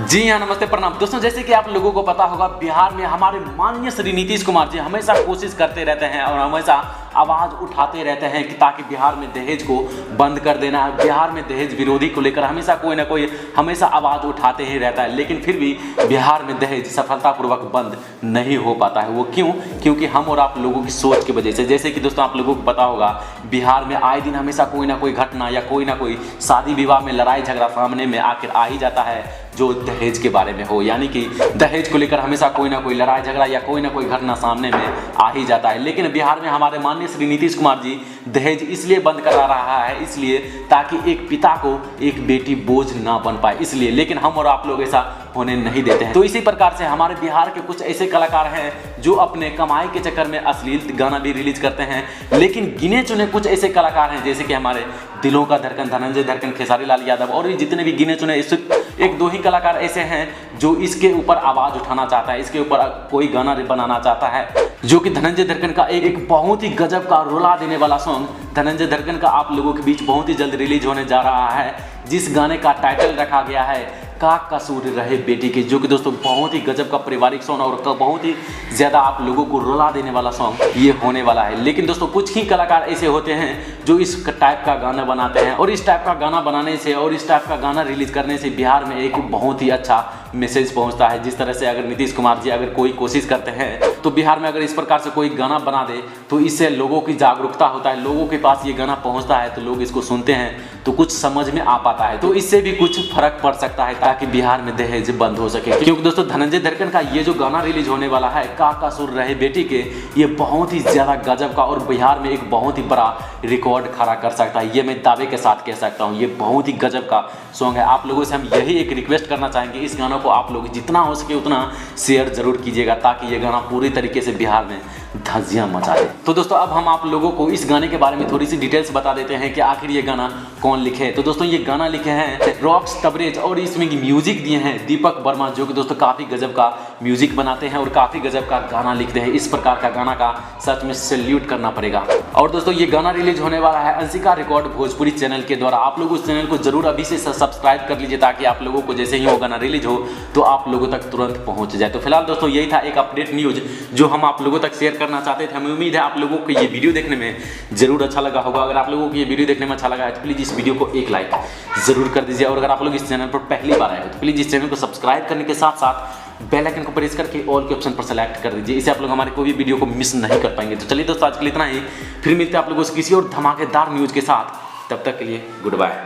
जी हाँ, नमस्ते, प्रणाम दोस्तों। जैसे कि आप लोगों को पता होगा, बिहार में हमारे माननीय श्री नीतीश कुमार जी हमेशा कोशिश करते रहते हैं और हमेशा आवाज़ उठाते रहते हैं कि ताकि बिहार में दहेज को बंद कर देना है। बिहार में दहेज विरोधी को लेकर हमेशा कोई ना कोई हमेशा आवाज़ उठाते ही रहता है, लेकिन फिर भी बिहार में दहेज सफलतापूर्वक बंद नहीं हो पाता है। वो क्यों? क्योंकि हम और आप लोगों की सोच की वजह से। जैसे कि दोस्तों आप लोगों को पता होगा, बिहार में आए दिन हमेशा कोई ना कोई घटना या कोई ना कोई शादी विवाह में लड़ाई झगड़ा सामने में आखिर आ ही जाता है, जो दहेज के बारे में हो। यानी कि दहेज को लेकर हमेशा कोई ना कोई लड़ाई झगड़ा या कोई ना कोई घटना सामने में आ ही जाता है। लेकिन बिहार में हमारे माननीय श्री नीतीश कुमार जी दहेज इसलिए बंद करा रहा है, इसलिए ताकि एक पिता को एक बेटी बोझ ना बन पाए, इसलिए। लेकिन हम और आप लोग ऐसा होने नहीं देते हैं। तो इसी प्रकार से हमारे बिहार के कुछ ऐसे कलाकार हैं जो अपने कमाई के चक्कर में अश्लील गाना भी रिलीज करते हैं। लेकिन गिने चुने कुछ ऐसे कलाकार हैं, जैसे कि हमारे दिलों का धड़कन धनंजय धड़कन, खेसारी लाल यादव और जितने भी गिने चुने एक दो ही कलाकार ऐसे हैं जो इसके ऊपर आवाज उठाना चाहता है, इसके ऊपर कोई गाना बनाना चाहता है। जो कि धनंजय धड़कन का एक बहुत ही गजब का रुला देने वाला सॉन्ग धनंजय धड़कन का आप लोगों के बीच बहुत ही जल्द रिलीज होने जा रहा है, जिस गाने का टाइटल रखा गया है का कसूर रहे बेटी की। जो कि दोस्तों बहुत ही गजब का पारिवारिक सॉन्ग और बहुत ही ज़्यादा आप लोगों को रुला देने वाला सॉन्ग ये होने वाला है। लेकिन दोस्तों कुछ ही कलाकार ऐसे होते हैं जो इस टाइप का गाना बनाते हैं, और इस टाइप का गाना बनाने से और इस टाइप का गाना रिलीज करने से बिहार में एक बहुत ही अच्छा मैसेज पहुंचता है। जिस तरह से अगर नीतीश कुमार जी अगर कोई कोशिश करते हैं तो बिहार में अगर इस प्रकार से कोई गाना बना दे तो इससे लोगों की जागरूकता होता है, लोगों के पास ये गाना पहुंचता है तो लोग इसको सुनते हैं तो कुछ समझ में आ पाता है, तो इससे भी कुछ फर्क पड़ सकता है ताकि बिहार में दहेज बंद हो सके। क्योंकि दोस्तों धनंजय धड़कन का ये जो गाना रिलीज होने वाला है का कसूर रहे बेटी के, ये बहुत ही ज्यादा गजब का और बिहार में एक बहुत ही बड़ा रिकॉर्ड खड़ा कर सकता है। ये मैं दावे के साथ कह सकता हूँ, ये बहुत ही गजब का सॉन्ग है। आप लोगों से हम यही एक रिक्वेस्ट करना चाहेंगे, इस गाना को आप लोग जितना हो सके उतना शेयर जरूर कीजिएगा ताकि ये गाना पूरी तरीके से बिहार में धज्जियां मचा दे। तो दोस्तों अब हम आप लोगों को इस गाने के बारे में थोड़ी सी डिटेल्स बता देते हैं कि आखिर ये गाना कौन लिखे है। तो दोस्तों ये गाना लिखे हैं रॉक्स तबरेज और इसमें म्यूजिक दिए हैं दीपक वर्मा, जो कि दोस्तों काफी गजब का म्यूजिक बनाते हैं और काफी गजब का गाना लिखते हैं। इस प्रकार का गाना का सच में सैल्यूट करना पड़ेगा। और दोस्तों ये गाना रिलीज होने वाला है अंशिका रिकॉर्ड भोजपुरी चैनल के द्वारा। आप लोग उस चैनल को जरूर अभी से सब्सक्राइब कर लीजिए ताकि आप लोगों को जैसे ही वो गाना रिलीज हो तो आप लोगों तक तुरंत पहुंच जाए। तो फिलहाल दोस्तों यही था एक अपडेट न्यूज जो हम आप लोगों तक शेयर करना चाहते थे। हमें उम्मीद है आप लोगों को ये वीडियो देखने में जरूर अच्छा लगा होगा। अगर आप लोगों को ये वीडियो देखने में अच्छा लगा है तो प्लीज इस वीडियो को एक लाइक जरूर कर दीजिए, और अगर आप लोग इस चैनल पर पहली बार आए हो तो प्लीज इस चैनल को सब्सक्राइब करने के साथ साथ बेल आइकन को प्रेस करके ऑल के ऑप्शन पर सेलेक्ट कर दीजिए। इससे आप लोग हमारे कोई भी वीडियो को मिस नहीं कर पाएंगे। तो चलिए दोस्तों आज के लिए इतना ही, फिर मिलते हैं आप लोगों से किसी और धमाकेदार न्यूज के साथ। तब तक के लिए गुड बाय।